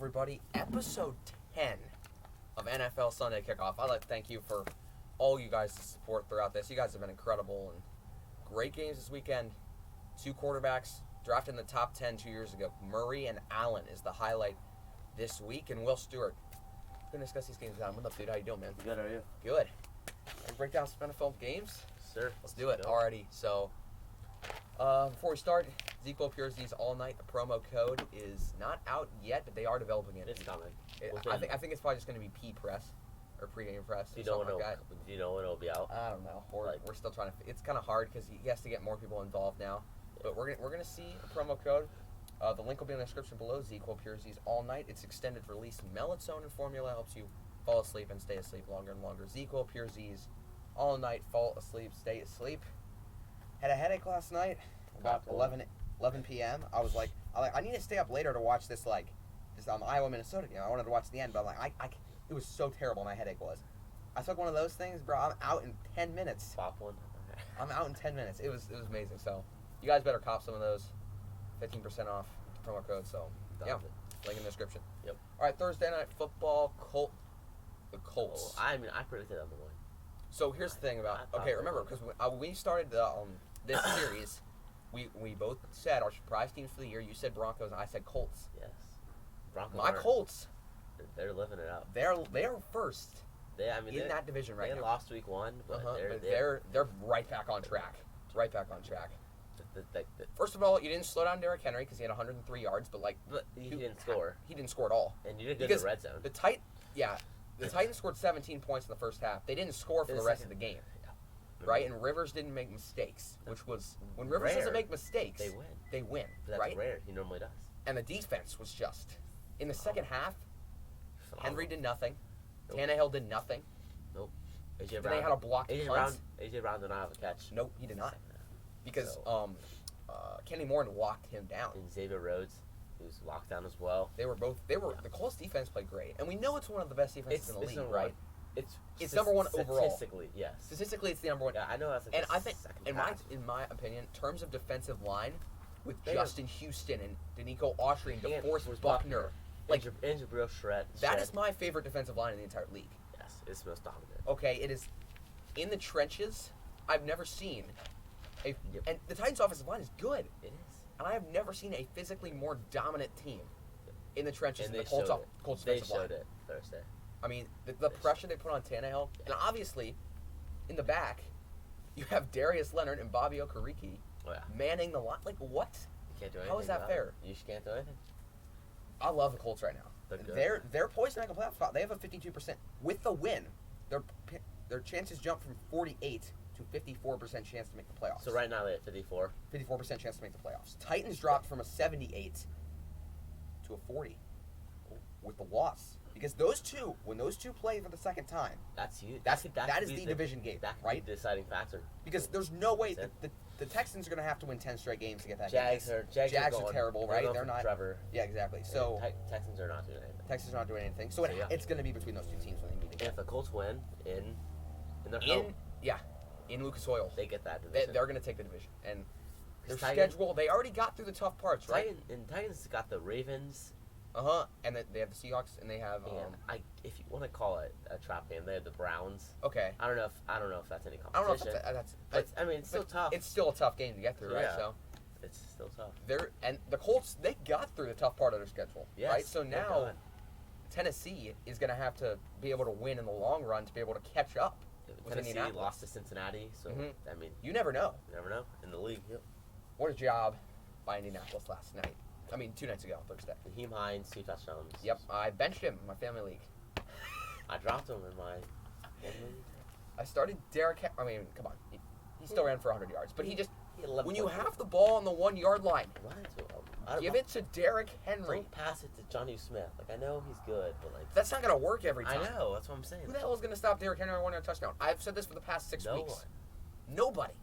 everybody. Episode 10 of NFL Sunday Kickoff. I'd like to thank you for all you guys' support throughout this. You guys have been incredible and great games this weekend. Two quarterbacks drafted in the top 10 2 years ago. Murray and Allen is the highlight this week. And Will Stewart. We're going to discuss these games down. What up, dude? How you doing, man? Good, how are you? Good. Can we break down some NFL games? Sir. Let's do it already. So, before we start, Ezekiel Piercy's All Night. The promo code is not out yet, but they are developing it. It's coming. I think it's probably just going to be P-Press or pregame press. Do you know when it'll be out? I don't know. We're still trying to. It's kind of hard because he has to get more people involved now. Yeah. But we're gonna see a promo code. The link will be in the description below. Ezekiel Piercy's All Night. It's extended release melatonin formula, helps you fall asleep and stay asleep longer and longer. Ezekiel Piercy's All Night, fall asleep, stay asleep. Had a headache last night, about 11 p.m. I was like, I need to stay up later to watch this Iowa Minnesota game. I wanted to watch the end, but it was so terrible. My headache was. I took one of those things, bro. I'm out in 10 minutes. Pop one. I'm out in 10 minutes. It was amazing. So you guys better cop some of those. 15% off promo code. So yeah, link in the description. Yep. All right, Thursday night football. The Colts. I predicted them to win. So here's the thing about remember because when we started this series, we both said our surprise teams for the year. You said Broncos and I said Colts. Yes. Broncos. My Colts. They're living it up. They're first. In that division right now. They lost week 1, but they're right back on track. Right back on track. First of all, you didn't slow down Derrick Henry because he had 103 yards, but he didn't score. He didn't score at all. And you did good in the red zone. The Titans scored 17 points in the first half. They didn't score for the rest of the game. Yeah. Right? And Rivers didn't make mistakes, which was when Rivers doesn't make mistakes, they win. That's right? rare. He normally does. And the defense was just in the second half. Phenomenal. Henry did nothing. Nope. Tannehill did nothing. Nope. They had a blocked punt. AJ Brown did not have a catch. Nope, he did not. Because Kenny Moore locked him down. And Xavier Rhodes, who's locked down as well. The Colts defense played great. And we know it's one of the best defenses in the league, right? It's number one overall. Statistically, yes. Statistically, it's the number one. Yeah, I know that's and I think, in my opinion, in terms of defensive line, with Justin Houston and Danico Autry and DeForest Buckner, and Jabril Shred. That is my favorite defensive line in the entire league. Yes, it's most dominant. Okay, it is in the trenches. I've never seen and the Titans' offensive line is good. It is. And I have never seen a physically more dominant team in the trenches than the Colts defensive line. They showed it Thursday. I mean, the pressure they put on Tannehill, and obviously, in the back, you have Darius Leonard and Bobby Okereke manning the line. Like, what? You can't do anything. How is that fair? You just can't do anything. I love the Colts right now. They're poised to make a playoff spot. They have a 52%. With the win, their chances jump from 48 to 54% chance to make the playoffs. So right now they're at 54. 54% chance to make the playoffs. Titans dropped from a 78 to a 40 with the loss. Because when those two play for the second time, that's huge. That is the division game, right? The deciding factor. Because there's no way the Texans are going to have to win 10 straight games to get that Jags game. Jags are terrible, right? They're not. Trevor. Yeah, exactly. So Texans are not doing anything. Texans are not doing anything. So it's going to be between those two teams when they meet again. And if the Colts win in their home, in Lucas Oil, they get that division. They're going to take the division. And their schedule, they already got through the tough parts, right? Titans got the Ravens. And they have the Seahawks, and they have. If you want to call it a trap game, they have the Browns. Okay. I don't know if that's any competition. I don't know if that's. It's still tough. It's still a tough game to get through, right? So. It's still tough. And the Colts, they got through the tough part of their schedule, right? So now, Tennessee is going to have to be able to win in the long run to be able to catch up. Tennessee lost to Cincinnati, so I mean, you never know. You never know in the league. Yep. What a job by Indianapolis last night. 2 nights ago, Thursday. Raheem Hines, 2 touchdowns. Yep, I benched him in my family league. I dropped him in my family league. I started Derrick. Come on, he still ran for 100 yards, but when you have the ball on the 1 yard line, give it to Derrick Henry. Don't pass it to Johnny Smith. I know he's good, but that's not gonna work every time. I know. That's what I'm saying. Who the hell is gonna stop Derrick Henry on a 1 yard touchdown? I've said this for the past 6 weeks. Nobody.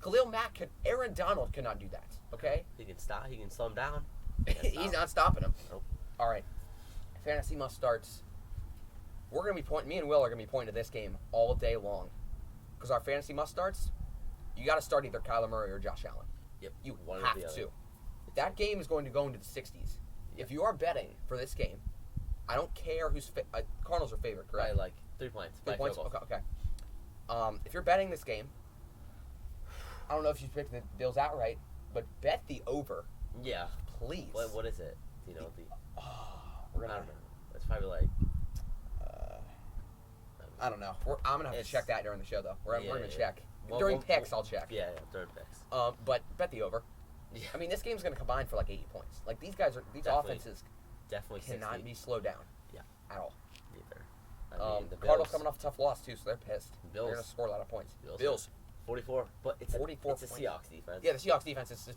Khalil Mack Aaron Donald cannot do that. Okay. He can stop. He can slow him down. He's not stopping him. Nope. All right. Fantasy must starts. We're gonna be pointing. Me and Will are gonna be pointing to this game all day long, because our fantasy must starts. You got to start either Kyler Murray or Josh Allen. Yep. You have to. That game is going to go into the 60s. If you are betting for this game, I don't care who's Cardinals are favored, correct? By like 3 points. 3 by points. field goal. Okay. If you're betting this game, I don't know if you picked the Bills outright, but bet the over, Yeah. please. What is it? You know the. We're I gonna. don't know. It's probably like. I don't know. I'm gonna have to check that during the show though. We're gonna check Well, during picks. I'll check. Yeah, during picks. But bet the over. Yeah. I mean, this game's gonna combine for like 80 points. Like these Definitely. offenses Definitely cannot 60. be slowed down. Yeah. At all. Either. I mean, the Cardinals Bills, coming off a tough loss too, so they're pissed. Bills. They're gonna score a lot of points. Bills. 44, but it's 44 it's a points. Seahawks defense. Yeah, the Seahawks defense is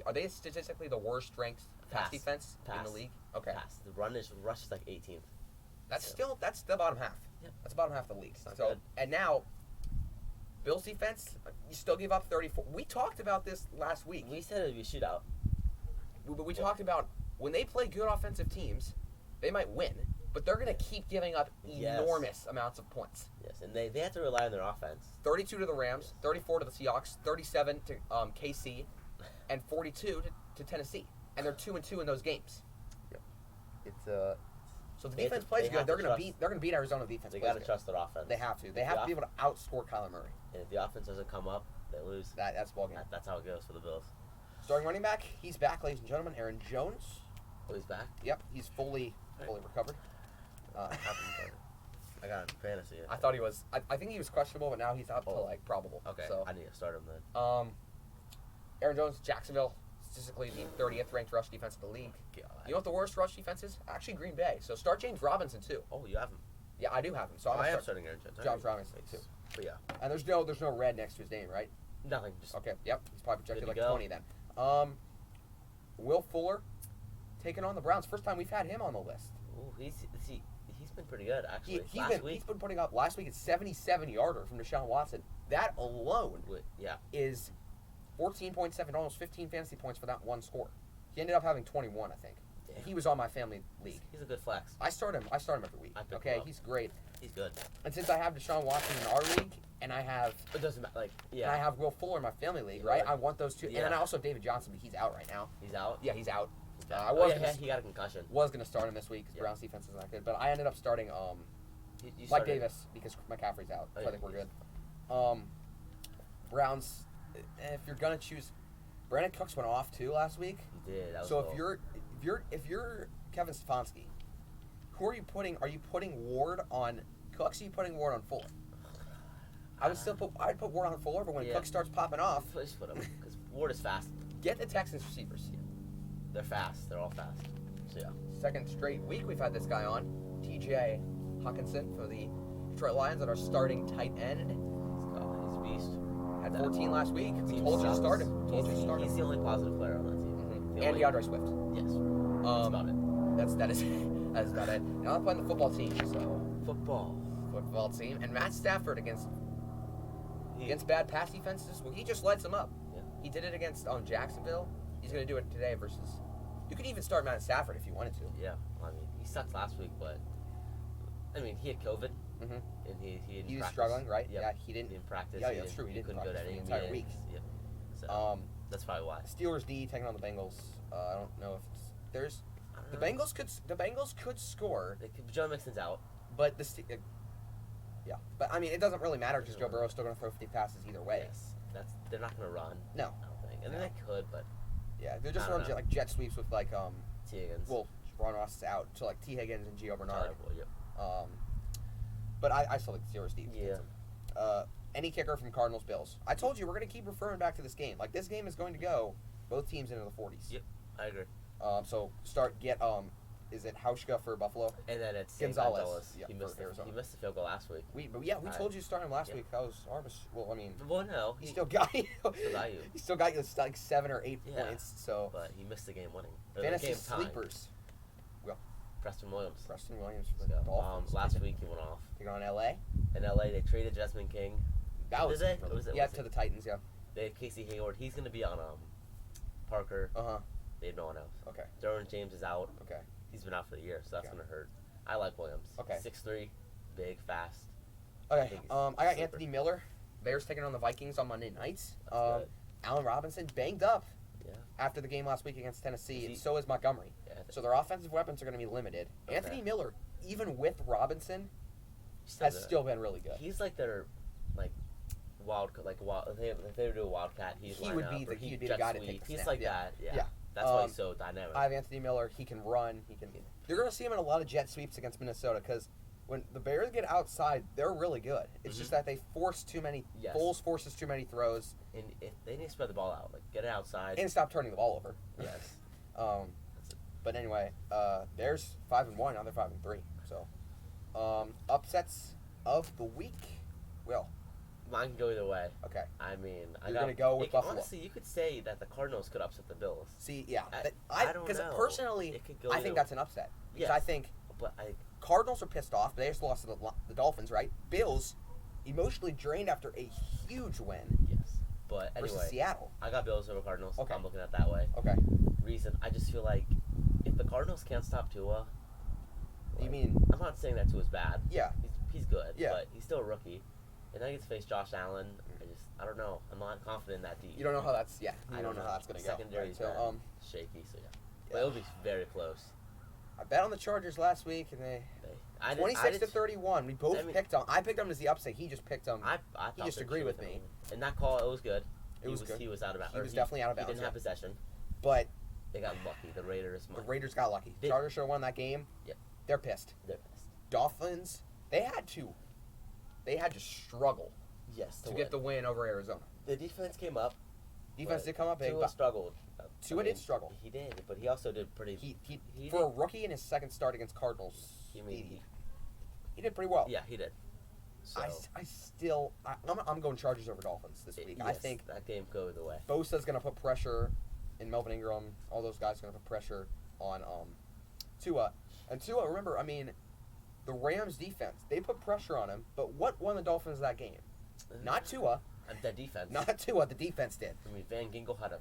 are they statistically the worst ranked pass defense in Pass. the league? Okay. Pass. The rush is like 18th. That's So- that's the bottom half. Yep. That's the bottom half of the league. It's not So good. and now Bills defense, you still give up 34. We talked about this last week. We said it'd be a shootout. We talked about when they play good offensive teams, they might win, but they're going to keep giving up Yes. enormous amounts of points. Yes, and they have to rely on their offense. 32 to the Rams, 34 to the Seahawks, 37 to KC, and 42 to Tennessee. And they're 2-2 in those games. It's So the They defense have to- plays they good. have They're to going to trust- beat. They're going to beat Arizona defense. They plays got to good. trust their offense. They have to. They If have the to be able to outscore Kyler Murray. And if the offense doesn't come up, they lose. That's ball game. That's how it goes for the Bills. Starting running back, he's back, ladies and gentlemen. Aaron Jones. Oh, he's back. Yep, he's fully recovered. What happened to him? I got him in fantasy. I thought he was. I think he was questionable, but now he's up to Oh. like probable. Okay, So, I need to start him then. Aaron Jones, Jacksonville, statistically the 30th ranked rush defense in the league. God. You know what the worst rush defense is? Actually, Green Bay. So start James Robinson too. Oh, you have him. Yeah, I do have him. So I'm I am gonna start. starting Aaron Jones. James Robinson too. But yeah, And there's no red next to his name, right? nothing. Just Okay. Yep. He's probably projected Good like to go. 20 then. Will Fuller taking on the Browns. First time we've had him on the list. ooh, he's been pretty good actually. He's Last week, been putting up last week. It's 77 yarder from Deshaun Watson. That alone yeah, is 14.7, almost 15 fantasy points for that one score. He ended up having 21, I think. Damn. He was on my family league. he's a good flex. I start him every week. I pick him Okay, up. he's great. He's good. And since I have Deshaun Watson in our league, and I have It doesn't matter. Like, and yeah, I have Will Fuller in my family league, Yeah, right? like- I want those two. And yeah. then I also have David Johnson, but he's out right now. he's out. Yeah, he's out. He's I back. was yeah, gonna he got a concussion. Was gonna start him this week because Yeah. Browns defense is not good, but I ended up starting You Mike started- Davis because McCaffrey's out. Oh, So I yeah, think we're he's- good. Browns, if you're gonna choose, Brandon Cooks went off too last week. He did. That was So cool. if you're Kevin Stefanski, who are you putting? Are you putting Ward on Cooks? Or are you putting Ward on Fuller? I'd put Ward on Fuller, but when Yeah. Cooks starts popping off, Just put him because Ward is fast. get the Texans receivers. They're fast. They're all fast. So yeah. Second straight week we've had this guy on, TJ Hawkinson for the Detroit Lions at our starting tight end. He's a beast. Had That 14 last week. We team told you to sucks. start him. Told you to start He's him. the only positive player on that team. The And only- DeAndre Swift. Yes. That's about it. That is that is about it. Now I'm playing the football team, so Football. team and Matt Stafford against bad pass defenses. Well, he just lights them up. Yeah. He did it against Jacksonville. He's going to do it today versus. You could even start Matt Stafford if you wanted to. Yeah. I mean, he sucked last week, but I mean, he had COVID Mm-hmm. and he didn't He was practice. struggling, right? Yep. Yeah, he didn't. practice. Yeah, he that's didn't- true. He didn't couldn't go to practice any the entire meetings. week. Yep. So that's probably why. Steelers D taking on the Bengals. I don't know if there's I don't the know. Bengals could score, Joe Mixon's out. but yeah. But I mean, it doesn't really matter because Joe Burrow's still going to throw 50 passes either way. Yes. They're not going to run. No. I don't think. And No. they could, but Yeah, they're just I don't running know. like jet sweeps with like T. Higgins. well, Ron Ross is out, so like T Higgins and Gio Bernard. Yep. But I still think Steelers D. Yeah. Any kicker from Cardinals Bills. I told you we're going to keep referring back to this game. Like this game is going to go both teams into the 40s. Yep. I agree. So is it Hauschka for Buffalo? And then it's Gonzalez, yeah, he for missed Arizona. He missed the field goal last week. We I- told you to start him last yeah. week. That was well, I mean, Well, no, he still got you. got you. He still got you like 7 or 8 Yeah. points. So but he missed the game winning. Or the fantasy game tying. sleepers. Preston Williams. Preston Williams for the So, Dolphins. last week he went off. Taking on LA. In LA, they traded Jasmine King. That was Did they? really- Was it- yeah, was to it- the Titans. Yeah. They had Casey Hayward. He's going to be on Parker. Uh huh. They have no one else. Okay. Derwin James is out. Okay. He's been out for the year, so that's Okay. going to hurt. I like Williams. Okay. 6'3", big, fast. Okay. think he's I got sleeper. Anthony Miller. Bears taking on the Vikings on Monday nights. That's good. Allen Robinson banged up. Yeah. after the game last week against Tennessee, Is and he- so is Montgomery. Yeah. So their offensive weapons are going to be limited. Okay. Anthony Miller, even with Robinson, Still has good. still been really good. He's like their wild. If they were doing a wildcat, He would be the guy to take the He's snap, like yeah. that. Yeah. Yeah. That's why he's so dynamic. I have Anthony Miller. He can run. You're going to see him in a lot of jet sweeps against Minnesota because when the Bears get outside, they're really good. It's just that they force too many. Yes. Foles forces too many throws. And if they need to spread the ball out, like get it outside. And stop turning the ball over. Yes. But anyway, Bears 5-1. Now they're 5-3. So, upsets of the week. Will. Mine can go either way. Okay. I mean, You're gonna go with Buffalo. Honestly, you could say that the Cardinals could upset the Bills. See, yeah. I don't Because know. personally, It could go I think either- that's an upset. Because Yes. I think But Cardinals are pissed off. They just lost to the Dolphins, right? Bills, emotionally drained after a huge win yes. But versus anyway, Seattle. I got Bills over Cardinals. Okay. I'm looking at it that way. Okay. Reason, I just feel like if the Cardinals can't stop Tua, You mean? I'm not saying that Tua's bad. Yeah. He's good. Yeah. But he's still a rookie. And then he gets to face Josh Allen. I don't know. I'm not confident in that deep. You don't know how that's. Yeah. I You don't know how that's gonna go. Secondary Right? is So, shaky. So yeah. yeah. But it'll be very close. I bet on the Chargers last week, and they I didn't- 26-31. We both I mean- picked them. I picked them as the upset. He just picked them. I thought He just they agreed should with have me. won. And that call, it was good. It was good. He was out of bounds. He was definitely out of bounds, He didn't have yeah. possession. But They got lucky. The Raiders. the Raiders got lucky. They- Chargers should have won that game. Yeah. They're pissed. They're pissed. Dolphins, they had to struggle Yes. to get the win over Arizona. The defense came up. Defense but did come up big, Tua but struggled. Tua did struggle. He did, but he also did pretty. he He for a did- rookie in his second start against Cardinals, I mean, he did pretty well. yeah, he did. So I'm going Chargers over Dolphins this week. I yes, think that game go the way. Bosa's going to put pressure in Melvin Ingram. All those guys are going to put pressure on Tua. And Tua, remember, I mean, the Rams defense, they put pressure on him, but what won the Dolphins that game? Not Tua. The defense. Not Tua. The defense did. I mean, Van Ginkel had a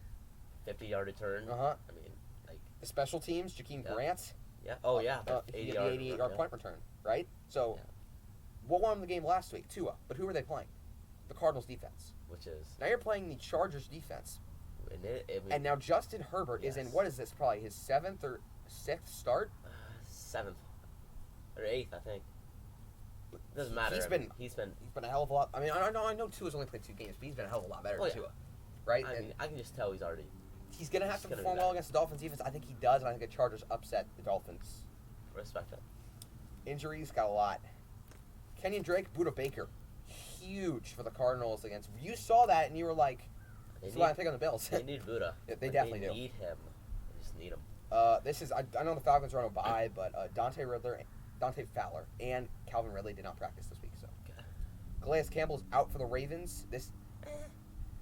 50-yard return. Uh-huh. I mean, like, The special teams, Jakeem Yeah. Grant. yeah. Oh, yeah. He 80 had the 88-yard punt return, right? So, Yeah. what won the game last week? Tua. But who were they playing? The Cardinals defense. Which is. Now you're playing the Chargers defense. I mean, And now Justin Herbert is in, Yes. what is this, probably his 7th or 6th start? 7th or 8th, I think. Doesn't matter. He's I mean, been a hell of a lot. I mean, I know Tua's only played 2 games, but he's been a hell of a lot better Oh, than yeah. Tua. Right? I And mean, I can just tell he's already. he's going to have he's to gonna perform do well that. against the Dolphins defense. I think he does, and I think the Chargers upset the Dolphins. Respect it. Injuries got a lot. Kenyon Drake, Buda Baker. Huge for the Cardinals against. You saw that, and you were like, They this is why I pick on the Bills. They need Buddha. Yeah, they definitely do. They need him. They just need him. This is, I know the Falcons are on a bye, but Dante Fowler, and Calvin Ridley did not practice this week. So, Calais Campbell's out for the Ravens. This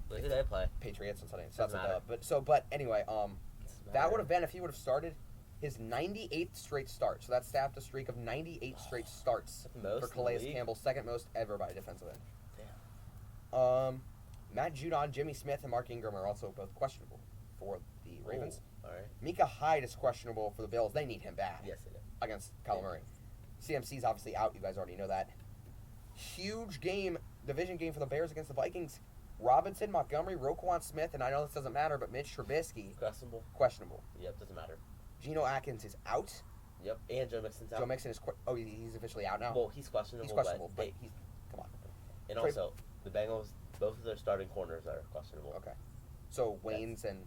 Who did they play? Patriots on Sunday. So that's Doesn't matter. but anyway, that would have been if he would have started his 98th straight start. So that's staffed a streak of 98 straight starts Most for in the Calais league? Campbell, second most ever by a defensive end. Damn. Matt Judon, Jimmy Smith, and Mark Ingram are also both questionable for the Ravens. All right. Mika Hyde is questionable for the Bills. They need him bad Yes, they did. against Kyler Murray. CMC's obviously out. You guys already know that. Huge game, division game for the Bears against the Vikings. Robinson, Montgomery, Roquan Smith, and I know this doesn't matter, but Mitch Trubisky, Questionable. questionable. Yep, doesn't matter. Geno Atkins is out. Yep, and Joe Mixon's out. Joe Mixon is he's officially out now. Well, he's questionable. He's questionable, but But he's come on. and Trey- also, the Bengals, both of their starting corners are questionable. Okay, so Wayne's and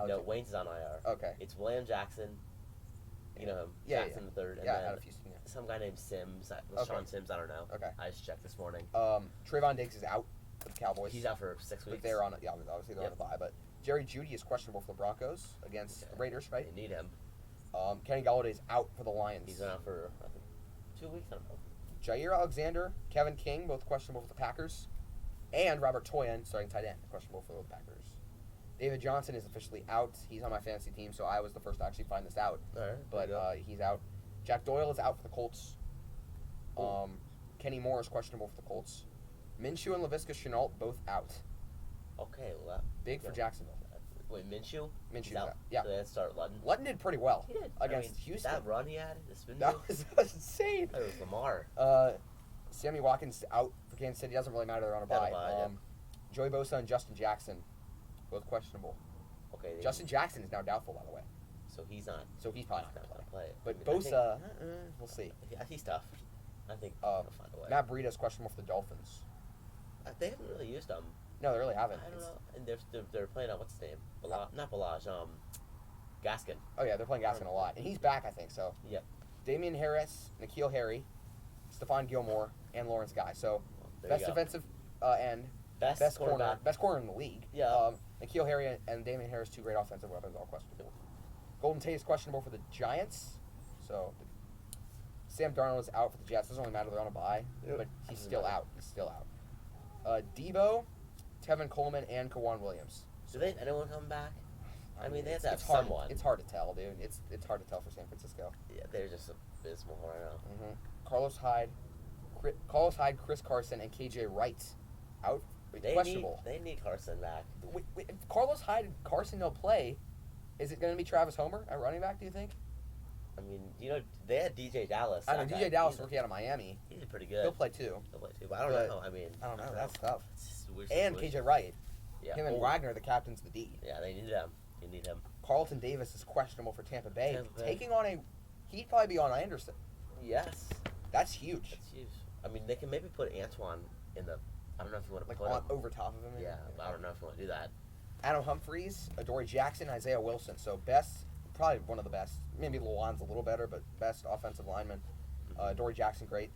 No, Wayne's is on IR. Okay, It's William Jackson. You know him. Yeah, Jackson the third, and yeah, then out of Houston. Yeah. some guy named Sims. Okay. Sean Sims. I don't know. Okay. I just checked this morning. Trayvon Diggs is out for the Cowboys. He's out for 6 But weeks. they're on obviously they're on a bye, but Jerry Jeudy is questionable for the Broncos against the Raiders, right? They need him. Kenny Galladay's out for the Lions. He's been out for I think 2 weeks. I don't know. Jair Alexander, Kevin King, both questionable for the Packers, and Robert Toyan, starting tight end, questionable for the Packers. David Johnson is officially out. He's on my fantasy team, so I was the first to actually find this out. All right. But he's out. Jack Doyle is out for the Colts. Kenny Moore is questionable for the Colts. Minshew and Laviska Shenault both out. Okay, well, Big for Jacksonville. Wait, Minshew? Minshew's He's out. Yeah. So they had to start Ludden. Ludden did pretty well He did. against Houston. That run he had, the spin That move, was insane. that was Lamar. Sammy Watkins out for Kansas City. Doesn't really matter. They're on a They're bye. on a bye, yeah. Joey Bosa and Justin Jackson, both questionable. Okay. Justin Jackson is now doubtful, by the way. So he's not. So he's probably not not going to gonna play. play. But I mean, Bosa, we'll see. he's tough. I think Uh, he'll find a way. Matt Breida's questionable for the Dolphins. They haven't really used him. No, they really haven't. I don't know. And they're playing on what's his name? Not Balaj. Gaskin. Oh yeah, they're playing Gaskin a lot, and he's back, I think. So. Yep. Damian Harris, N'Keal Harry, Stephon Gilmore, and Lawrence Guy. So There best you go. defensive end, Best corner, cornerback. best corner in the league. Yeah. N'Keal Harry and Damian Harris, 2 great offensive weapons, all questionable. Golden Tate is questionable for the Giants. So Sam Darnold is out for the Jets. Doesn't really matter, they're on a bye, Yep. but he's Doesn't still matter. out. He's still out. Debo, Tevin Coleman, and Kawan Williams. Do they anyone come back? I mean, they have to have it's hard, someone. It's hard to tell, dude. It's hard to tell for San Francisco. Yeah, they're just abysmal right now. Carlos Hyde, Chris Carson, and KJ Wright out. Questionable. They need Carson back. If Carlos Hyde and Carson don't play, is it going to be Travis Homer at running back, do you think? I mean, they had DJ Dallas. I know, That DJ guy, Dallas, he's- rookie out of Miami. He's pretty good. He'll play too. But I don't But- know. I mean, I don't know. That's tough. It's just a weird And situation. KJ Wright. Yeah. Him and Wagner, the captains of the D. Yeah, they need him. You need him. Carlton Davis is questionable for Tampa Bay. Tampa Bay. Taking on he'd probably be on Anderson. Yes. That's huge. That's huge. I mean, they can maybe put Antoine in the. I don't know if you want to Like put on, him. over top of him. Yeah, but I don't know if you want to do that. Adam Humphries, Adoree Jackson, Isaiah Wilson. So probably one of the best. Maybe Lawan's a little better, but best offensive lineman. Adoree Jackson, great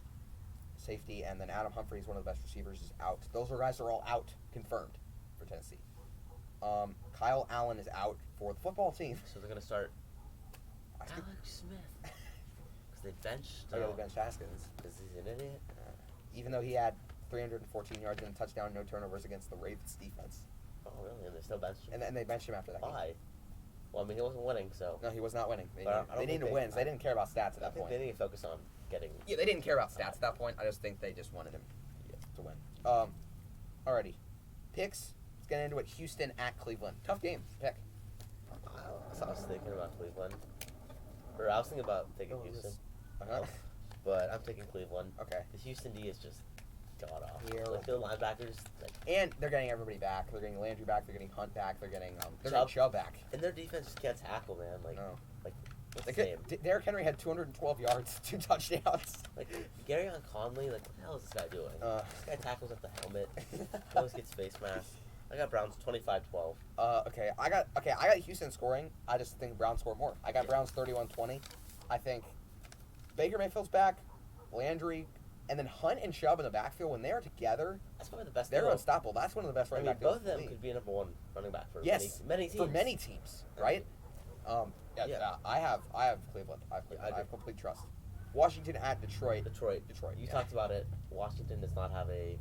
safety, and then Adam Humphries, one of the best receivers, is out. Those are guys that are all out, confirmed, for Tennessee. Kyle Allen is out for the football team. So they're gonna start I think- Alex Smith because they benched. I got bench Haskins. Because he's an idiot. Even though he had 314 yards and a touchdown, no turnovers against the Ravens defense. Oh really? And they still benched him. And they benched him after that game. Why? Well, I mean, he wasn't winning, so. No, he was not winning. They But I needed, don't they think needed wins. They didn't care about stats at I that think point. they need to focus on getting. Yeah, they didn't care about stats at that point. I just think they just wanted him to win. Alrighty. Picks. Let's get into it. Houston at Cleveland. Tough game. Pick. I was thinking about Cleveland. Or I was thinking about taking Houston. But I'm taking Cleveland. Okay. The Houston D is just god off. Yeah. Like the linebackers, like, And they're getting everybody back. They're getting Landry back. They're getting Hunt back. They're getting Chubb. Chubb back. and their defense just can't tackle, man. Like, No. what's They his name? Derrick Henry had 212 yards, 2 touchdowns. Like Gary on Conley. Like, what the hell is this guy doing? Uh. This guy tackles at the helmet. He always gets face mask. I got Browns 25-12. Okay. I got Houston scoring. I just think Browns score more. I got Yeah. Browns 31-20. I think Baker Mayfield's back, Landry, and then Hunt and Chubb in the backfield, when they're together, That's probably the best. they're duo. unstoppable. That's one of the best I running mean, back both of duos in them the league. could be number one running back for Yes, many teams. for many teams, right? Yeah. I have Cleveland. I have Cleveland. I I do. have complete trust. Washington at Detroit. Detroit. You yeah. talked about it. Washington does not have a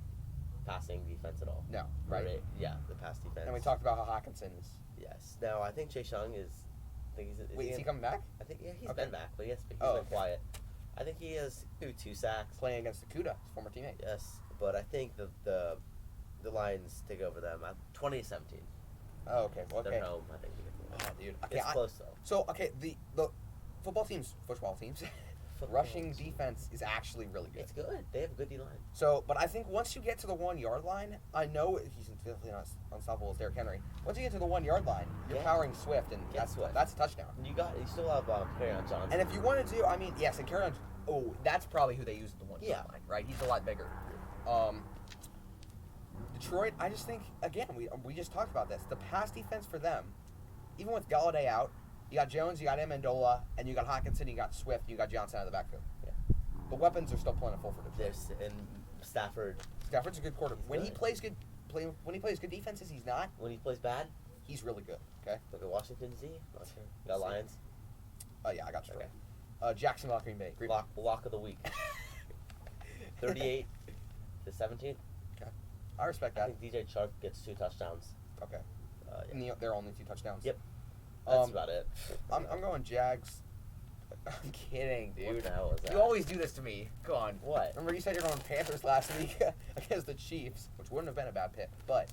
passing defense at all. No, right. Yeah, the pass defense. And we talked about how Hawkinson is. Yes. Now I think Chase Young is. I think he's. Wait, is he coming back? I think he's Okay. been back, but he's been Oh, okay. quiet. I think he has maybe 2 sacks. Playing against Akuda, his former teammate. Yes, but I think the Lions take over them. 20-17. Oh, okay. Well, okay. They're home. I think they get the win. Oh, dude. Okay, It's close though. So, okay, the football teams, rushing defense is actually really good. It's good. They have a good D line. So, but I think once you get to the 1 yard line, I know he's definitely not as unstoppable as Derrick Henry. Once you get to the 1 yard line, you're Yeah. powering Swift, and Get that's Swift. that's a touchdown. And you still have Kerryon Johnson. And if you want to do, I mean, yes, and Carolina, that's probably who they use at the 1 yard Yeah. line, right? He's a lot bigger. Detroit, I just think, again, we just talked about this. The pass defense for them, even with Galladay out, you got Jones, you got Amendola, and you got Hawkinson, you got Swift, you got Johnson out of the backfield. Yeah. The weapons are still plentiful for Detroit. There's and Stafford Stafford's a good quarter. He's When he good. plays good, when he plays good defenses, he's not. when he plays bad. He's really good. Okay. Look at Washington Z. Not sure. Got See. Lions. Yeah, I got you. Okay. Jacksonville, Green Bay. Green Lock of the week. 38-17. I respect I that. think DJ Chark gets 2 touchdowns. Okay. Yeah. And there are only 2 touchdowns. Yep. That's Um, about it. I'm going Jags. I'm kidding, dude. What the hell is that? You always do this to me. Go on. What? Remember you said you're going Panthers last week against the Chiefs, which wouldn't have been a bad pick, but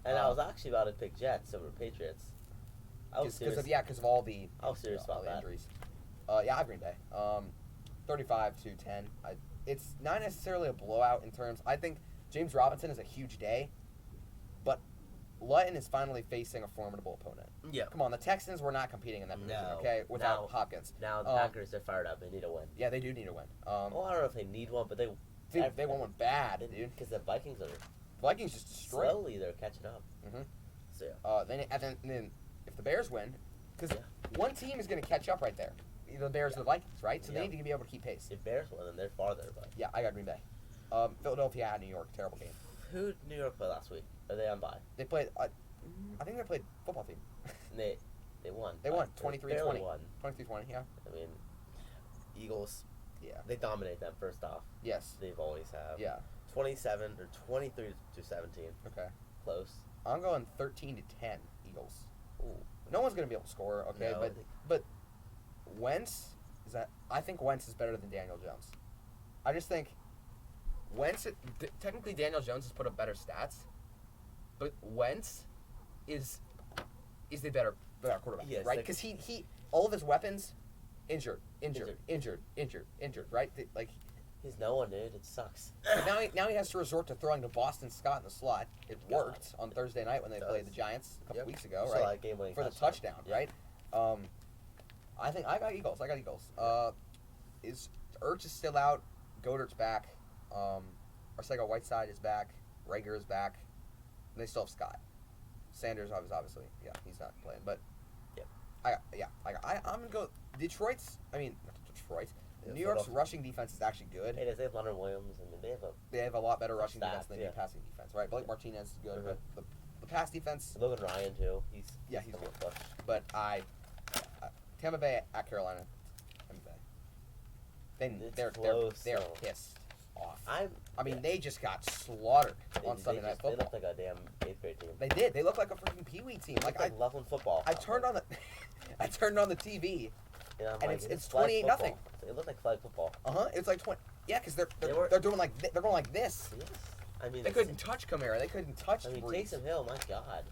And I was actually about to pick Jets over Patriots. I was serious. because of all the I was serious all about the that. injuries. Yeah, I have Green Bay. 35-10. It's not necessarily a blowout in terms. I think James Robinson is a huge day, but Lutton is finally facing a formidable opponent. Yeah. Come on, the Texans were not competing in that division, No. okay, without Now- Hopkins. Now the Packers, they're fired up. They need a win. Yeah, they do need a win. Well, I don't know if they need one, but They want one bad, dude. Because the Vikings are Vikings just destroyed. slowly they're catching up. Mhm. So yeah. Then if the Bears win, because Yeah. one team is going to catch up right there. The Bears and the Vikings, right? So they Yeah. need to be able to keep pace. If Bears win, then they're farther. But Yeah, I got Green Bay. Philadelphia at New York, terrible game. who did New York play last week? Are they on bye? They played. I think they played football team. And they won. They won They 23-20. barely won. 23-20, yeah. I mean, Eagles. Yeah. They dominate them first off. Yes. They've always have. Yeah. 27 or 23-17. Okay. Close. I'm going 13-10 Eagles. Ooh. No one's going to be able to score, okay? No. But Wentz I think Wentz is better than Daniel Jones. I just think Wentz technically Daniel Jones has put up better stats, but Wentz is the better quarterback, Yes, right? like- Because he all of his weapons injured, right? Like He's no one, dude. It sucks. but now he has to resort to throwing to Boston Scott in the slot. It God. worked on Thursday night when they It played the does. Giants a couple Yep. weeks ago, Saw right? that game-winning For the touchdown, Yeah. right? I think I got Eagles. Is Ertz is still out? Godert's back. Arcega Whiteside is back. Rager is back. And they still have Scott. Sanders obviously, yeah, he's not playing. But Yep. I'm gonna go Detroit's. I mean, not Detroit. Yeah, New York's Philadelphia. rushing defense is actually good. Hey, they have Leonard Williams. I mean, They have a lot better rushing Staff, defense than they do yeah. passing defense, right? Blake Martinez is good, Mhm. but the pass defense. Logan Ryan too. He's He's coming good. clutch. But Tampa Bay at Carolina. Tampa Bay. It's They're close, they're so- pissed off. I mean, they just got slaughtered on Sunday Night They Football. look like a damn 8th grade team. They did. They look like a freaking peewee team. Like Like Loveland football. I turned on the I turned on the TV. And, I'm and like, it's flag 28-0. football. It looked like flag football. It's like 20. Yeah, because they're They doing they're going like this. Yes. I mean, They couldn't touch Kamara. They couldn't touch I mean, Brees. Taysom Hill. My God.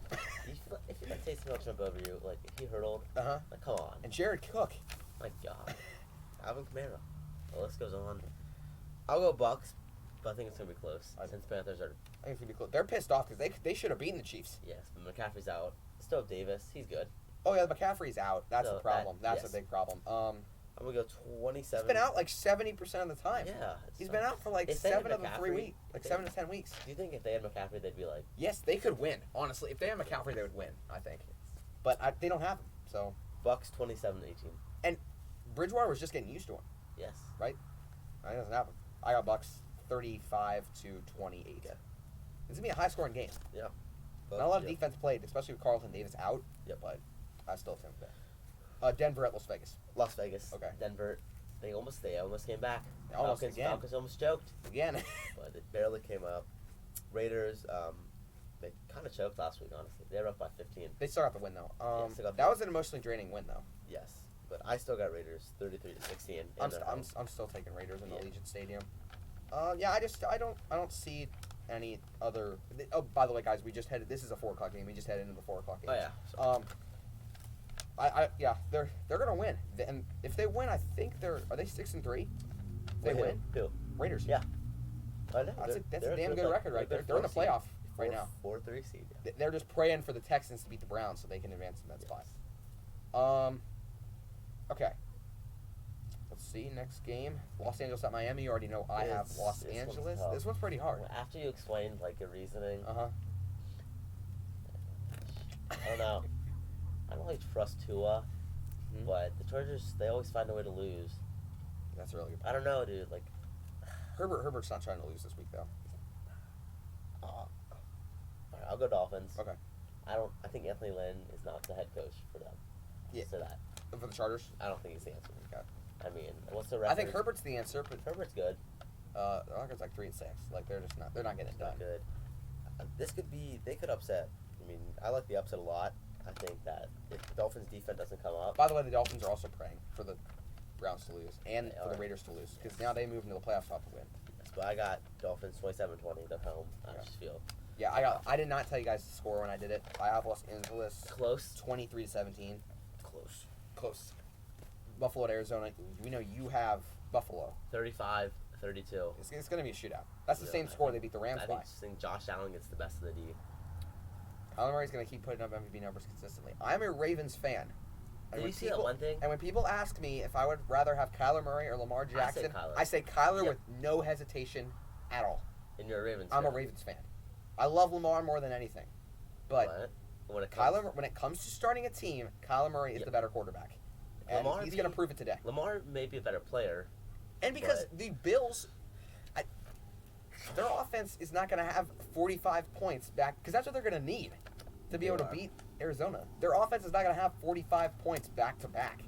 If you let Taysom Hill jump over you, like if he hurdled, like come on. And Jared Cook. My God. Alvin Kamara. The list goes on. I'll go Bucks, but I think it's gonna be close. Since Panthers are I think it's gonna be cool. They're pissed off because they should have beaten the Chiefs. yes, but McCaffrey's out. Still have Davis. He's good. Oh yeah, McCaffrey's out. That's So the problem. That's yes. a big problem. I'm gonna go 27. He's been out like 70% of the time. Yeah. He's been out for like If they had 7 of the 3 McCaffrey, weeks, like if they- 7 to 10 weeks. Do you think if they had McCaffrey, they'd be like, Yes, they could win. Honestly, if they had McCaffrey, they would win. I think, but they don't have him. So Bucks 27-18? Bridgewater was just getting used to him. Yes. That doesn't happen. I got Bucks 35-28. Yeah. It's gonna be a high-scoring game. Yeah. Not a lot of defense played, especially with Carlton Davis out. Yep. But I still think that. Denver at Las Vegas. Las Vegas. Okay. Denver. They almost came back. Almost again. Falcons almost choked, Again. but it barely came up. Raiders. They kind of choked last week. Honestly, they were up by 15. They still got the win though. still got That the- was an emotionally draining win though. Yes, but I still got Raiders 33-16. I'm still taking Raiders in the Yeah. Allegiant Stadium. I don't see any other. Oh, by the way, guys, we just headed. This is a 4 o'clock game. We just headed into the 4 o'clock game. Oh yeah. So, They're gonna win. And if they win, I think are they 6-3? They who? win. Who? Raiders. Yeah. I know. That's They're a damn good good record right there. They're in the playoff right now. 4-3 seed. Yeah. They're just praying for the Texans to beat the Browns so they can advance in that spot. Okay. Let's see. Next game, Los Angeles at Miami. You already know I have Los This one's Angeles. tough. This one's pretty hard. Well, after you explained like your reasoning, I don't know. I don't really trust Tua, Mhm. but the Chargers, they always find a way to lose. That's a really good. I don't know, dude. Like, Herbert's not trying to lose this week though. all right, I'll go Dolphins. Okay. I think Anthony Lynn is not the head coach for them. Yeah. So that For the Chargers. I don't think he's the answer. Okay. I mean, what's the record? I think Herbert's the answer, but Herbert's good. the record's like 3-6. Like they're not getting it done. Not good. They could upset. I mean, I like the upset a lot. I think that if the Dolphins' defense doesn't come up, By the way, the Dolphins are also praying for the Browns to lose and They for the are. Raiders to lose because now they move into the playoffs to win. but I got Dolphins 27-20. They're home. I Yeah. just feel Yeah, I did not tell you guys the score when I did it. I have Los Angeles close. 23-17. Close. Buffalo at Arizona. We know you have Buffalo. 35-32. It's going to be a shootout. That's the Yeah, same I score think- they beat the Rams I by. think Josh Allen gets the best of the D. Kyler Murray's going to keep putting up MVP numbers consistently. I'm a Ravens fan. Did you see that one thing? And when people ask me if I would rather have Kyler Murray or Lamar Jackson, I say Kyler with no hesitation at all. And you're a Ravens fan. I'm a Ravens fan. I love Lamar more than anything. But when it comes to starting a team, Kyler Murray is the better quarterback. And he's going to prove it today. Lamar may be a better player. And because the Bills, their offense is not going to have 45 points back, because that's what they're going to need to be able to beat Arizona. Their offense is not going to have 45 points back to back.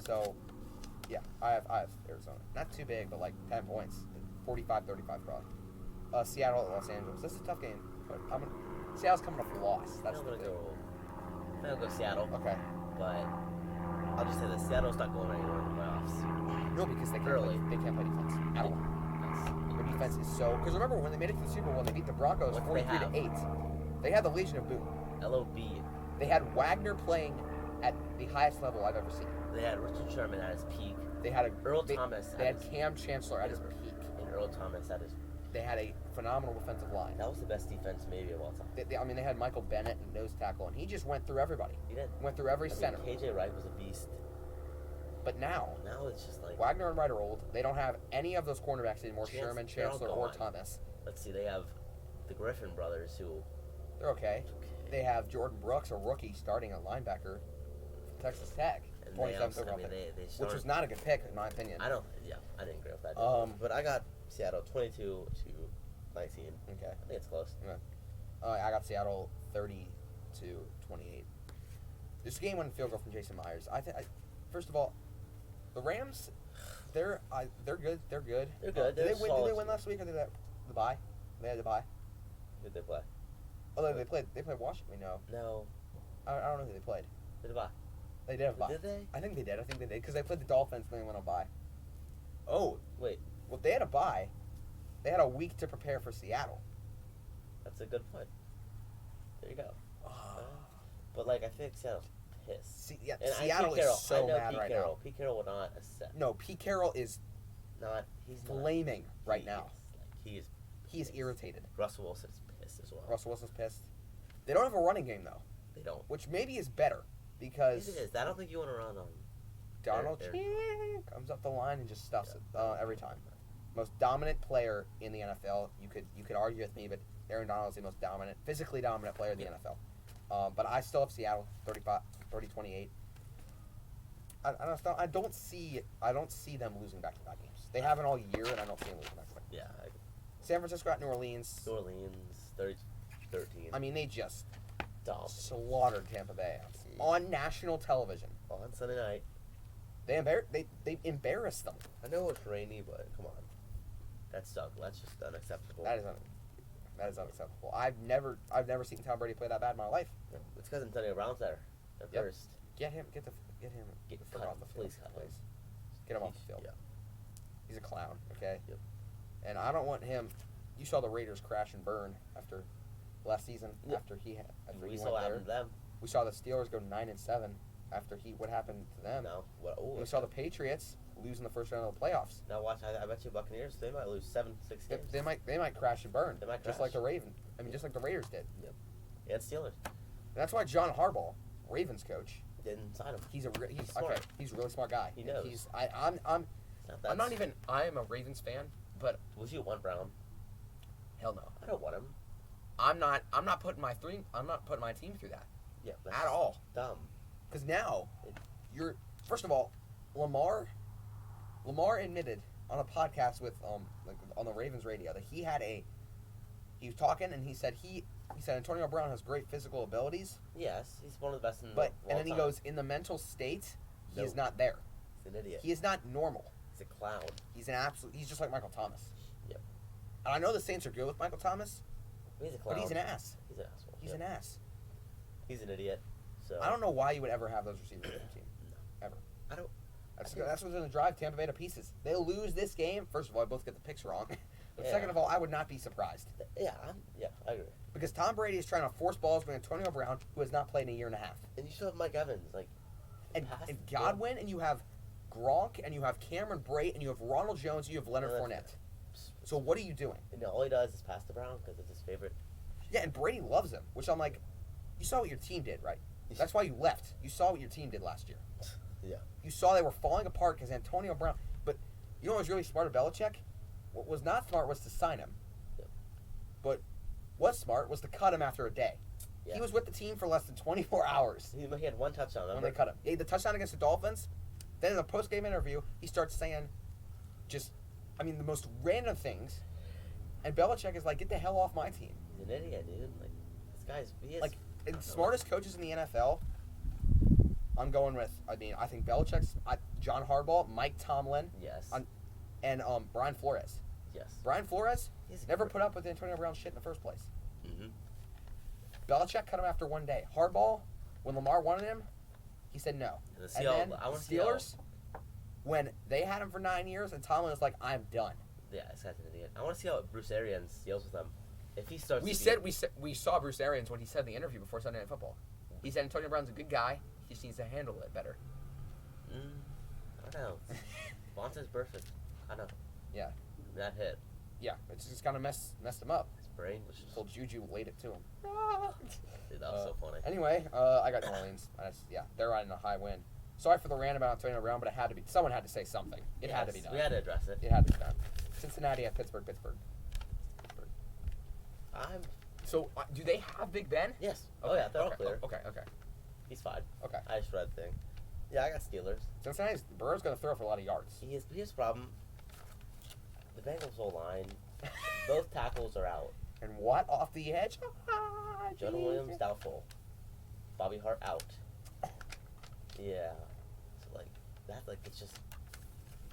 So, yeah, I have Arizona. Not too big, but like 10 points. 45-35 probably. Seattle at Los Angeles. This is a tough game, but Seattle's coming off a loss. I'm gonna go Seattle. Okay. But I'll just say that Seattle's not going anywhere in the playoffs. No, because they can't play defense at all. Their defense is so. Because remember when they made it to the Super Bowl, they beat the Broncos 43-8. They had the Legion of Boom. LOB. They had Wagner playing at the highest level I've ever seen. They had Richard Sherman at his peak. They had Earl Thomas. They had Cam Chancellor at his peak. And Earl Thomas at his. They had a phenomenal defensive line. That was the best defense maybe of all time. They had Michael Bennett and nose tackle, and he just went through everybody. He did. Went through every center. KJ Wright was a beast. But now it's just like Wagner and Wright are old. They don't have any of those cornerbacks anymore. Sherman, Chancellor, or Thomas. Let's see. They have the Griffin brothers who. They're okay. They have Jordan Brooks, a rookie, starting at linebacker from Texas Tech. 27th overall pick, which was not a good pick in my opinion. I didn't agree with that. But I got Seattle 22-19. Okay. I think it's close. Yeah. I got Seattle 30-28. This game won field goal from Jason Myers. First of all, the Rams, they're good. They're good. They're good. Did they win last week or did they have the bye? They had the bye. Who did they play? Oh, they played Washington. No. I don't know who they played. Did they bye? They did have a bye. Did they? I think they did because they played the Dolphins and they went on bye. Oh. Wait. Well, they had a bye. They had a week to prepare for Seattle. That's a good point. There you go. But I think Seattle's pissed. Seattle is so mad right now. Pete Carroll will not accept. No, Pete Carroll is he's flaming right now. He is irritated. Russell Wilson's pissed as well. Russell Wilson's pissed. They don't have a running game though. They don't. Which maybe is better because it is. I don't think you want to run on. Donald comes up the line and just stuffs it every time. Most dominant player in the NFL. You could argue with me, but Aaron Donald is the most dominant, physically dominant player in the NFL. But I still have Seattle 30-28. I don't see them losing back-to-back games. They haven't all year, and I don't see them losing back-to-back. Yeah. San Francisco at New Orleans. 13. I mean, they just slaughtered Tampa Bay on national television on Sunday night. They embarrassed them. I know it's rainy, but come on, that's just unacceptable. That is unacceptable. I've never seen Tom Brady play that bad in my life. Yeah, it's because Antonio Brown's there at first. Get him off the field, please. Get him off the field. Yeah. He's a clown, okay? Yep. And I don't want him. You saw the Raiders crash and burn after last season. Yep. After he we went saw what there. happened to them. We saw the Steelers go 9-7 after what happened to them. No. We saw the Patriots lose in the first round of the playoffs. Now watch. I bet you Buccaneers, they might lose 7-6 games. They might crash and burn. They might just like the just like the Raiders did. Yep. Yeah, it's Steelers. And that's why John Harbaugh, Ravens coach, didn't sign him. He's smart. Okay. He's a really smart guy. He knows. I am a Ravens fan, but would you want Brown? Hell no. I don't want him. I'm not putting my team through that. Yeah. At all. Dumb. Because now first of all, Lamar admitted on a podcast with on the Ravens radio that he was talking and he said Antonio Brown has great physical abilities. Yes, he's one of the best in the and then he goes, in the mental state, he is not there. He's an idiot. He is not normal. He's a clown. He's just like Michael Thomas. Yep. And I know the Saints are good with Michael Thomas. He's a clown. But he's an ass. He's an asshole. He's an ass. He's an idiot. So I don't know why you would ever have those receivers on your team. No. Ever. I don't. That's what's going to drive Tampa Bay to pieces. They'll lose this game. First of all, I both get the picks wrong. But second of all, I would not be surprised. Yeah, I agree. Because Tom Brady is trying to force balls with Antonio Brown, who has not played in a year and a half. And you still have Mike Evans, and Godwin, and you have Gronk, and you have Cameron Brate, and you have Ronald Jones, and you have Leonard Fournette. So what are you doing? And all he does is pass to Brown because it's his favorite Yeah, and Brady loves him, which I'm like, you saw what your team did, right? That's why you left. You saw what your team did last year. Yeah. You saw they were falling apart because Antonio Brown. But you know what was really smart of Belichick? What was not smart was to sign him. Yep. But what's smart was to cut him after a day. Yeah. He was with the team for less than 24 hours. He had one touchdown. When they cut him. Yeah, the touchdown against the Dolphins. Then in the post-game interview, he starts saying the most random things. And Belichick is like, get the hell off my team. He's an idiot, dude. Like, he is... Like, the smartest coaches in the NFL, I'm going with, I think Belichick's, John Harbaugh, Mike Tomlin. Yes. And Brian Flores. Yes. Brian Flores never put up with Antonio Brown's shit in the first place. Mm-hmm. Belichick cut him after one day. Harbaugh, when Lamar wanted him, he said no. And then Steelers, when they had him for 9 years, and Tomlin was like, I'm done. Yeah, this guy's an idiot. I want to see how Bruce Arians deals with them. If he starts, we saw Bruce Arians when he said in the interview before Sunday Night Football. He said Antonio Brown's a good guy. He just needs to handle it better. I don't know. Vontae's perfect. I know. Yeah. That hit. Yeah, it's just kind of messed him up. His brain was just... Full Juju laid it to him. Dude, that was so funny. Anyway, I got New Orleans. They're riding a high win. Sorry for the rant about Antonio Brown, but someone had to say something. It had to be done. We had to address it. It had to be done. Cincinnati at Pittsburgh. So, do they have Big Ben? Yes. Okay. Oh, yeah, they're all clear. Okay. He's fine. Okay. I just read the thing. Yeah, I got Steelers. Cincinnati's Burrow's going to throw for a lot of yards. Here's the problem. The Bengals' whole line, both tackles are out. And what? Off the edge? Jonah Williams, doubtful. Bobby Hart, out. Yeah. So, it's just...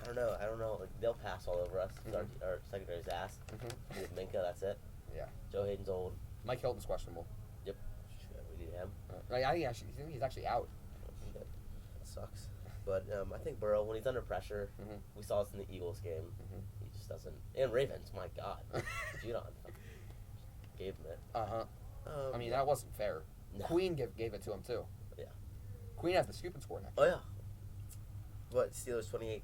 I don't know. Like, they'll pass all over us. Mm-hmm. Our secondary's ass. Mm-hmm. With Minka, that's it. Yeah. Joe Hayden's old. Mike Hilton's questionable. Yep. We need him. I think he's actually out. That sucks. But I think Burrow, when he's under pressure, we saw this in the Eagles game. He just doesn't. And Ravens, my God. Judon gave him it. That wasn't fair. No. Queen gave it to him too. Yeah. Queen has the scoop and score next. Oh yeah. But Steelers 28-17,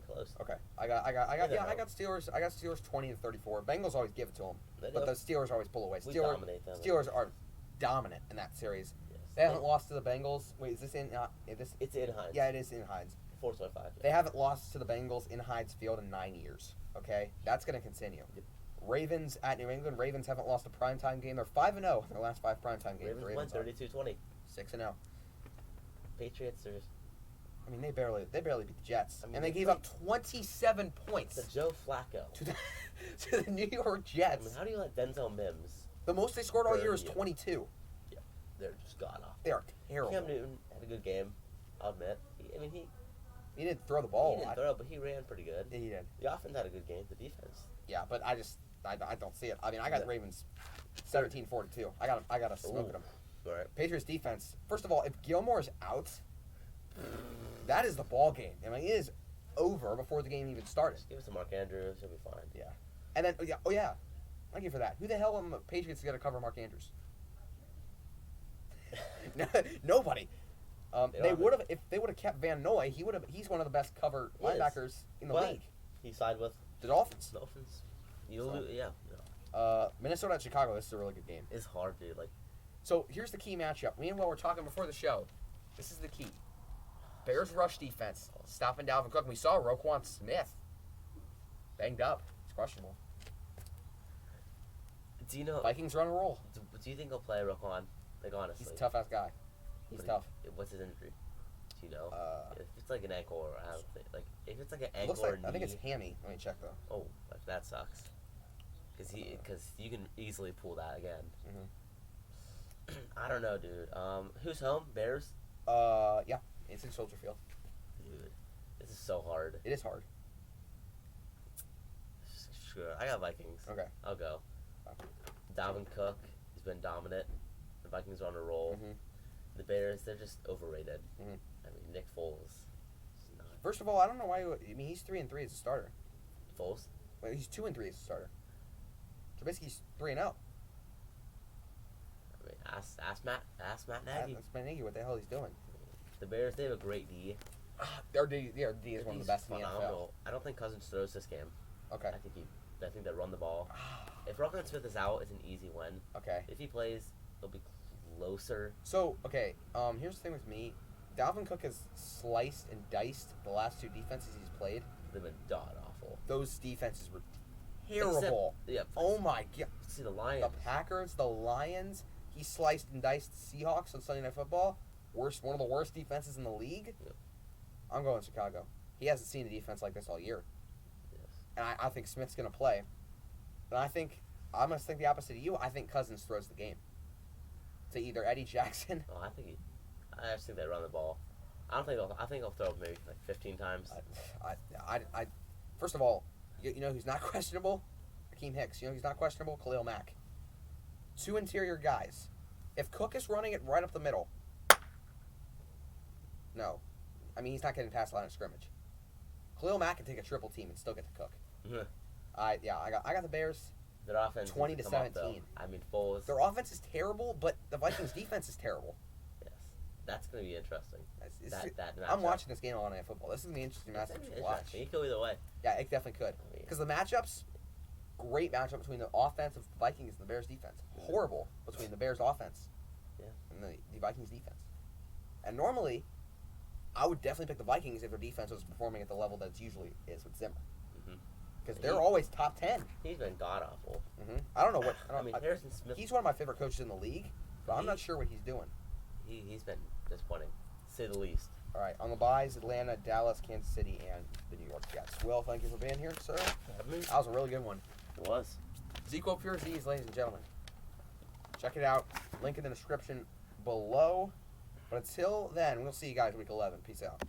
close. Okay. I got Steelers. I got Steelers 20-34. Bengals always give it to them, but the Steelers always pull away. Dominate them. Steelers are dominant in that series. Yes. They haven't lost to the Bengals. Wait, is this in? It's in Heinz. Yeah, it is in Heinz. 4-5. Yeah. They haven't lost to the Bengals in Heinz Field in 9 years. Okay, that's going to continue. Yep. Ravens at New England. Ravens haven't lost a primetime game. They're 5-0 in their last 5 primetime games. Ravens won 32-20. 6-0. Patriots are. They barely beat the Jets, and they gave up 27 points to Joe Flacco to the New York Jets. How do you let Denzel Mims? The most they scored all year is 22. Yeah, they're just god awful. They are terrible. Cam Newton had a good game, I'll admit. He didn't throw the ball. He didn't throw, but he ran pretty good. Yeah, he did. The offense had a good game. The defense. Yeah, but I don't see it. I got the Ravens 17-42. I got to smoke them. All right. Patriots defense. First of all, if Gilmore is out, that is the ball game. It is over before the game even started. Just give us to Mark Andrews. He'll be fine. Yeah. And then, thank you for that. Who the hell am the Patriots going to cover Mark Andrews? Nobody. They would have if they would have kept Van Noy. He's one of the best cover linebackers in the league. He signed with the Dolphins. Minnesota at Chicago. This is a really good game. It's hard, dude. So here's the key matchup. Me and Will were talking before the show. This is the key. Bears rush defense, stopping Dalvin Cook. We saw Roquan Smith banged up. He's questionable. Do you know Vikings run and roll? Do you think he'll play Roquan? Honestly, he's a tough ass guy. He's tough. What's his injury? Do you know? If it's like an ankle or if it's like an ankle looks like, or knee. I think it's hammy. Let me check though. Oh, that sucks. Because you can easily pull that again. I don't know, dude. Who's home? Bears? Yeah. It's in Soldier Field. Dude, this is so hard. It is hard. Sure. I got Vikings. Okay. I'll go. Dalvin Cook has been dominant. The Vikings are on a roll. The Bears, they're just overrated. Nick Foles. First of all, I don't know why. He's 3-3 as a starter. Foles? Well, he's 2-3 as a starter. So basically, he's 3-0. Ask Matt Nagy. Ask Matt Nagy what the hell he's doing. The Bears, they have a great D. Their D is one of the best in the NFL. I don't think Cousins throws this game. Okay. I think they run the ball. If Roquan Smith is out, it's an easy win. Okay. If he plays, it'll be closer. So, okay, here's the thing with me. Dalvin Cook has sliced and diced the last 2 defenses he's played. They've been awful. Those defenses were terrible. Oh my god. See the Lions. The Packers, the Lions. He sliced and diced the Seahawks on Sunday Night Football. One of the worst defenses in the league. Yep. I'm going Chicago. He hasn't seen a defense like this all year. Yes. And I think Smith's going to play. And I'm going to think the opposite of you. I think Cousins throws the game to either Eddie Jackson. Oh, I just think they run the ball. I think they'll throw maybe like 15 times. First of all, you know who's not questionable? Hakeem Hicks. You know who's not questionable? Khalil Mack. 2 interior guys. If Cook is running it right up the middle, no. I mean, he's not getting past the line of scrimmage. Khalil Mack can take a triple team and still get to Cook. I got the Bears. Their offense 20 to 17. I mean, Foles. Their offense is terrible, but the Vikings' defense is terrible. Yes, that's going to be interesting. I'm watching this game on Night Football. This is going to be an interesting matchup to watch. It could go either way. Yeah, it definitely could. Because the matchups, great matchup between the offense of the Vikings and the Bears' defense. Horrible between the Bears' offense and the Vikings' defense. And normally, I would definitely pick the Vikings if their defense was performing at the level that it usually is with Zimmer. Because they're always top 10. He's been god-awful. I don't know what... Harrison Smith... He's one of my favorite coaches in the league, but I'm not sure what he's doing. He's been disappointing, to say the least. All right, on the buys, Atlanta, Dallas, Kansas City, and the New York Jets. Will, thank you for being here, sir. That was a really good one. It was. Equal Pure Z's, ladies and gentlemen. Check it out. Link in the description below. But until then, we'll see you guys week 11. Peace out.